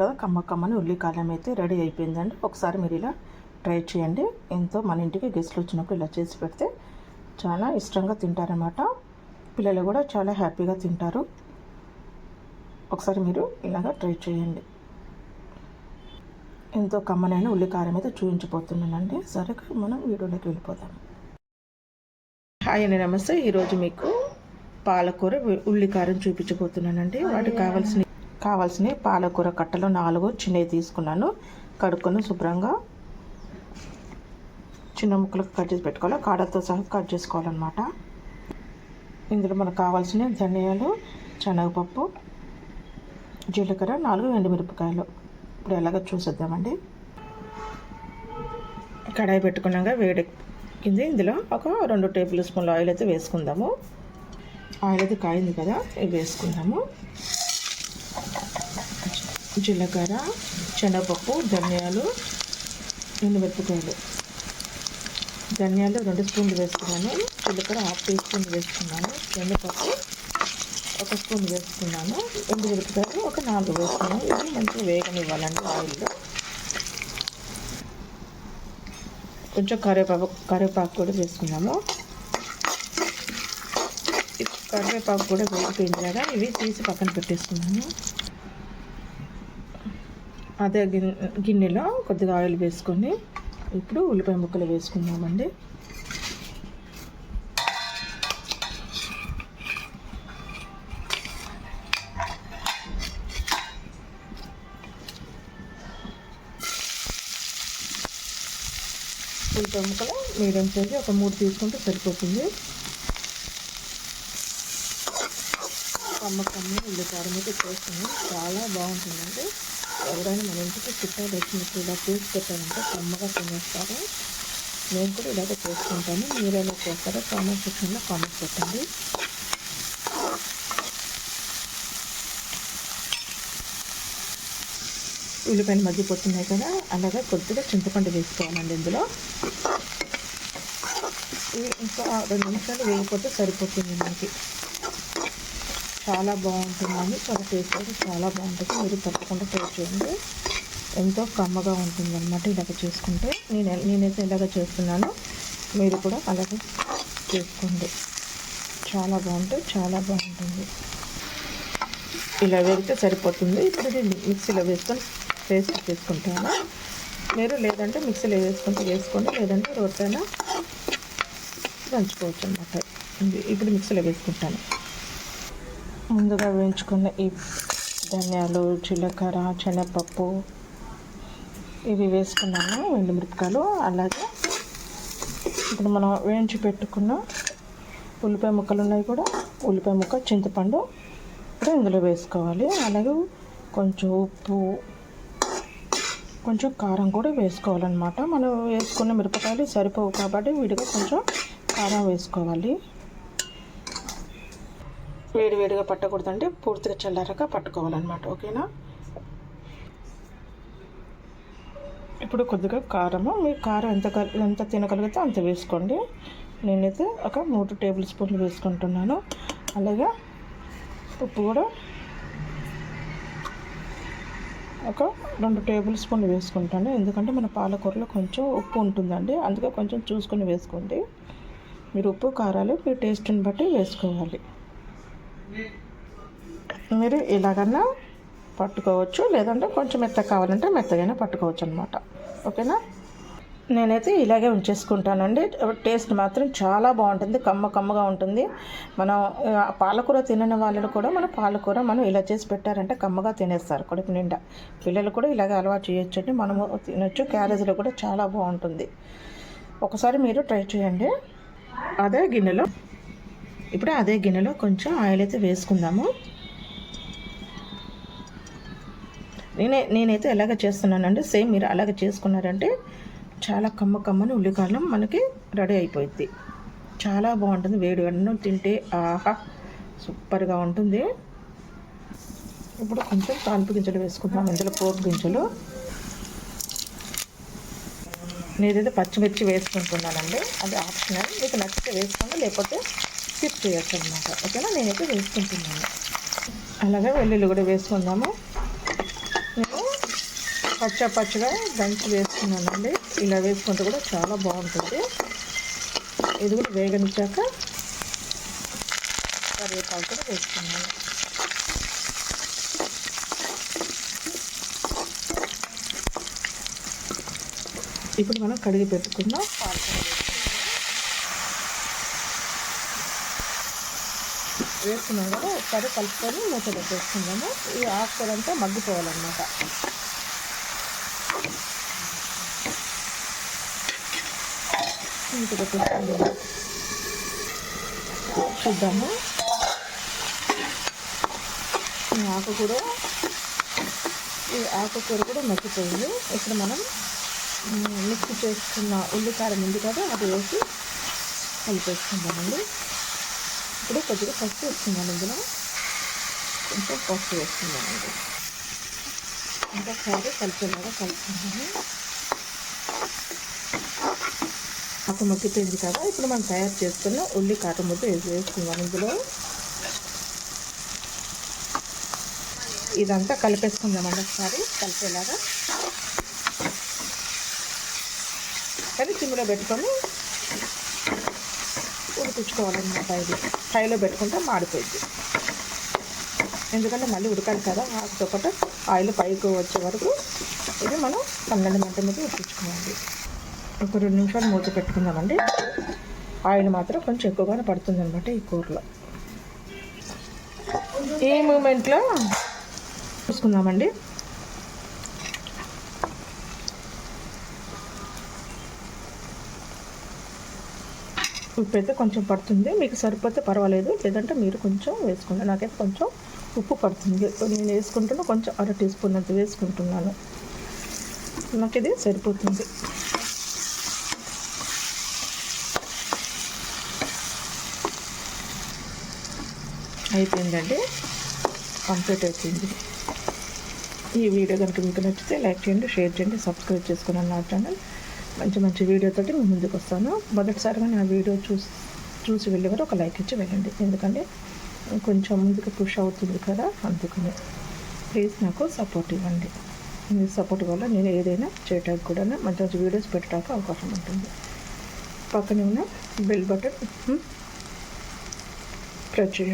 కదా కమ్మని ఉల్లి కారం అయితే రెడీ అయిపోయిందండి. ఒకసారి మీరు ఇలా ట్రై చేయండి. ఎంతో మన ఇంటికి గెస్ట్లు వచ్చినప్పుడు ఇలా చేసి పెడితే చాలా ఇష్టంగా తింటారన్నమాట. పిల్లలు కూడా చాలా హ్యాపీగా తింటారు. ఒకసారి మీరు ఇలాగ ట్రై చేయండి. ఎంతో కమ్మనైన ఉల్లి కారం అయితే చూపించబోతున్నానండి. సరే మనం వీడియోలోకి వెళ్ళిపోదాం. హాయ్ అండి, నమస్తే. ఈరోజు మీకు పాలకూర ఉల్లి కారం చూపించబోతున్నానండి. వాటికి కావాల్సిన పాలకూర కట్టలు 4 చిన్నవి తీసుకున్నాను. కడుక్కొని శుభ్రంగా చిన్న ముక్కలకు కట్ చేసి పెట్టుకోవాలి. కాడలతో సహా కట్ చేసుకోవాలన్నమాట. ఇందులో మనకు కావాల్సిన ధనియాలు, శనగపప్పు, జీలకర్ర, 4 ఎండుమిరపకాయలు. ఇప్పుడు ఎలాగో చూసేద్దామండి. కడాయి పెట్టుకున్నాక వేడెక్కింది. ఇందులో ఒక 2 టేబుల్ స్పూన్ల ఆయిల్ అయితే వేసుకుందాము. ఆయిల్ అయితే కాయింది కదా, ఇవి వేసుకుందాము. జీలకర్ర, శనగపప్పు, ధనియాలు, ఎండుమిరపకాయలు. ధనియాలు 2 స్పూన్లు వేసుకున్నాను. జీలకర్ర 1/2 టీ స్పూన్ వేసుకున్నాను. శనగపప్పు 1 స్పూన్ వేసుకున్నాను. ఎండుమిరపకాయలు ఒక 4 వేసుకున్నాను. ఇది మంచిగా వేగనివ్వాలండి ఆయిల్లో. కొంచెం కరివేపాకు కూడా వేసుకున్నాము. కరివేపాకు కూడా వేగిపోయింది కదా, ఇవి తీసి పక్కన పెట్టేసుకున్నాను. అదే గిన్నెలో కొద్దిగా ఆయిల్ వేసుకొని ఇప్పుడు ఉల్లిపాయ ముక్కలు వేసుకుందామండి. ఉల్లిపాయ ముక్కలు మీడియం సైజు ఒక 3 తీసుకుంటే సరిపోతుంది. కమ్మని ఉల్లికారం అయితే చేస్తుంది, చాలా బాగుంటుందండి. ఎవరైనా మన ఇంటికి చుట్టాలు వచ్చినప్పుడు ఇలా చేసి పెట్టాలంటే కమ్మగా తినేస్తారు. నేను కూడా ఇలాగ చేసుకుంటాను. మీరు ఎలా చేస్తారో కామెంట్ సెక్షన్లో కామెంట్ పెట్టండి. ఉల్లిపాయలు మగ్గిపోతున్నాయి కదా, అలాగే కొద్దిగా చింతపండు వేసుకోవాలండి ఇందులో. ఇవి ఇంకా 2 నిమిషాలు వేగిపోతే సరిపోతుంది మనకి. చాలా బాగుంటుందండి, చాలా టేస్ట్ అయితే చాలా బాగుంటుంది. మీరు తప్పకుండా ట్రై చేయండి. ఎంతో కమ్మగా ఉంటుంది అన్నమాట ఇలాగ చేసుకుంటే. నేనైతే ఇలాగ చేస్తున్నాను, మీరు కూడా అలాగే చేసుకోండి. చాలా బాగుంటుంది. ఇలా వేస్తే సరిపోతుంది. ఇప్పుడు మిక్సీలో వేసుకొని పేస్ట్ చేసుకుంటాను. మీరు లేదంటే మిక్సీలో వేసుకోండి, లేదంటే రోట్టైనా దంచుకోవచ్చు అన్నమాట. ఇప్పుడు మిక్సీలో వేసుకుంటాను. ముందుగా వేయించుకున్న ఈ ధనియాలు, జీలకర్ర, శనగపప్పు ఇవి వేసుకున్నాను, ఎండుమిరపకాయలు. అలాగే ఇప్పుడు మనం వేయించి పెట్టుకున్న ఉల్లిపాయ ముక్కలు ఉన్నాయి కూడా, ఉల్లిపాయ ముక్క, చింతపండు కూడా ఇందులో వేసుకోవాలి. అలాగే కొంచెం ఉప్పు, కొంచెం కారం కూడా వేసుకోవాలన్నమాట. మనం వేసుకున్న మిరపకాయలు సరిపోవు కాబట్టి విడిగా కొంచెం కారం వేసుకోవాలి. వేడిగా పట్టకూడదంటే పూర్తిగా చల్లారాక పట్టుకోవాలన్నమాట. ఓకేనా? ఇప్పుడు కొద్దిగా కారము, మీరు కారం ఎంత తినగలిగితే అంత వేసుకోండి. నేనైతే ఒక 3 టేబుల్ స్పూన్లు వేసుకుంటున్నాను. అలాగే ఉప్పు కూడా ఒక 2 టేబుల్ స్పూన్లు వేసుకుంటాను. ఎందుకంటే మన పాలకూరలో కొంచెం ఉప్పు ఉంటుందండి, అందుకే కొంచెం చూసుకొని వేసుకోండి. మీరు ఉప్పు కారాలు మీ టేస్ట్ని బట్టి వేసుకోవాలి. మీరు ఇలాగన్నా పట్టుకోవచ్చు, లేదంటే కొంచెం మెత్తగా కావాలంటే మెత్తగానే పట్టుకోవచ్చు అనమాట. ఓకేనా? నేనైతే ఇలాగే ఉంచేసుకుంటానండి. టేస్ట్ మాత్రం చాలా బాగుంటుంది, కమ్మగా ఉంటుంది. మనం పాలకూర తినని వాళ్ళు కూడా పాలకూర మనం ఇలా చేసి పెట్టారంటే కమ్మగా తినేస్తారు కడుపు నిండా. పిల్లలు కూడా ఇలాగే అలవాటు చేయొచ్చండి, మనము తినొచ్చు. క్యారేజీలో కూడా చాలా బాగుంటుంది. ఒకసారి మీరు ట్రై చేయండి. ఇప్పుడు అదే గిన్నెలో కొంచెం ఆయిల్ అయితే వేసుకుందాము. నేనైతే ఎలాగ చేస్తున్నానంటే సేమ్ మీరు అలాగ చేసుకున్నారంటే చాలా కమ్మని ఉల్లికారం మనకి రెడీ అయిపోయింది. చాలా బాగుంటుంది. వేడి అన్నం తింటే ఆహా సూపర్గా ఉంటుంది. ఇప్పుడు కొంచెం తాలింపు గింజలు వేసుకుందాం. ఇందులో పోపు గింజలు. నేనైతే పచ్చిమిర్చి వేసుకుంటున్నానండి, అది ఆప్షనల్. మీకు నచ్చితే వేసుకోండి, లేకపోతే స్కిప్ చేయొచ్చు అనమాట. ఓకేనా? నేనైతే వేసుకుంటున్నాను. అలాగే వెల్లుల్లి కూడా వేసుకుందాము. నేను పచ్చగా దంచి వేసుకున్నానండి. ఇలా వేసుకుంటే కూడా చాలా బాగుంటుంది. ఇది కూడా వేగనిచ్చాక కరివేపాకు కూడా వేసుకున్నాను. ఇప్పుడు మనం కడిగి పెట్టుకున్న పాలకూర వేసుకున్నాం కదా, ఒకసారి కలుపుకొని మూత పెట్టేసుకుందాము. ఈ ఆకుకూర అంతా మగ్గిపోవాలన్నమాట. మూత పెట్టేసుకుందాము. చూద్దాము. ఈ ఆకుకూర కూడా మగ్గిపోయింది. ఇప్పుడు మనం మిక్స్ చేసుకున్న ఉల్లికారం ఉంది కదా, అది వేసి కలిపేసుకుందామండి. ఇప్పుడు కొద్దిగా పసుపు వేసుకున్నాను. ఇందులో కొంచెం పసుపు వేసుకున్నానండి. ఇంకొకసారి కలిపేలాగా కలుపుకుందాము. ఆకు మగ్గిపోయింది కదా, ఇప్పుడు మనం తయారు చేసుకున్న ఉల్లి కారం ముద్ద వేసుకుందాం. ఇందులో ఇదంతా కలిపేసుకుందామండి. ఒకసారి కలిపేలాగా కానీ సిమ్లో పెట్టుకొని ఉడికించుకోవాలన్నమాట. ఇది హైలో పెట్టుకుంటే మాడిపోయింది. ఎందుకంటే మళ్ళీ ఉడకాలి కదా, ఆకుతో పాటు ఆయిల్ పైకి వచ్చే వరకు ఇది మనం 12 మంట మీద ఉడికించుకోవాలి. ఒక 2 నిమిషాలు మూత పెట్టుకుందామండి. ఆయిల్ మాత్రం కొంచెం ఎక్కువగానే పడుతుంది అనమాట ఈ కూరలో. ఈ మూమెంట్లో చూసుకుందామండి. ఉప్పు అయితే కొంచెం పడుతుంది, మీకు సరిపోతే పర్వాలేదు, లేదంటే మీరు కొంచెం వేసుకోండి. నాకైతే కొంచెం ఉప్పు పడుతుంది. నేను వేసుకుంటున్నా కొంచెం 1/2 టీ స్పూన్ అంత వేసుకుంటున్నాను. నాకు ఇది సరిపోతుంది. అయిపోయిందండి, కంప్లీట్ అయిపోయింది. ఈ వీడియో కనుక మీకు నచ్చితే లైక్ చేయండి, షేర్ చేయండి, సబ్స్క్రైబ్ చేసుకున్నాను నా ఛానల్. మంచి వీడియోతోటి నేను ముందుకు వస్తాను. మొదటిసారిగా నా వీడియో చూసి వెళ్ళేవారు ఒక లైక్ ఇచ్చి వెళ్ళండి. ఎందుకంటే కొంచెం ముందుకు పుష్ అవుతుంది కదా, అందుకని ప్లీజ్ నాకు సపోర్ట్ ఇవ్వండి. మీ సపోర్ట్ వల్ల నేను ఏదైనా చేయడానికి కూడా మంచి వీడియోస్ పెట్టడానికి అవకాశం ఉంటుంది. పక్కనే ఉన్న బెల్ బటన్ ప్రెస్ చేయండి.